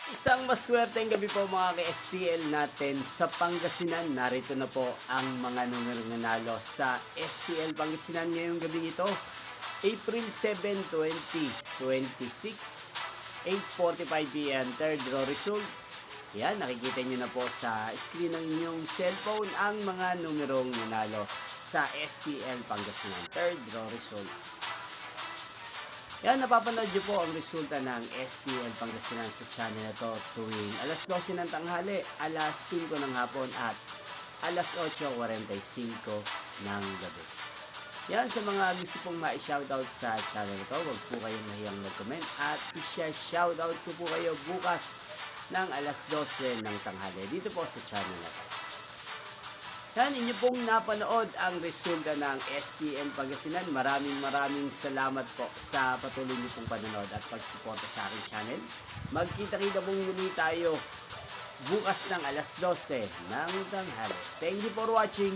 Isang maswerteng gabi po mga ka-STL natin sa Pangasinan. Narito na po ang mga numerong nanalo sa STL Pangasinan ngayong gabi ito. April 7, 2026, 8:45 PM, third draw result. Yan, nakikita nyo na po sa screen ng inyong cellphone ang mga numerong nanalo sa STL Pangasinan, third draw result. Yan, napapanood nyo po ang resulta ng STL Pangasinan sa channel na to tuwing alas 12 ng tanghali, alas 5 ng hapon at alas 8:45 ng gabi. Yan, sa mga gusto pong ma-shoutout sa channel na to, huwag po kayong mahiyang mag-comment at i-shoutout ko po kayo bukas ng alas 12 ng tanghali dito po sa channel na to. Yan, inyo pong napanood ang resulta ng STL Pangasinan. Maraming salamat po sa patuloy niyo pong panonood at pagsuporta sa aking channel. Magkita-kita pong muli tayo bukas ng alas 12 ng tanghali. Thank you for watching.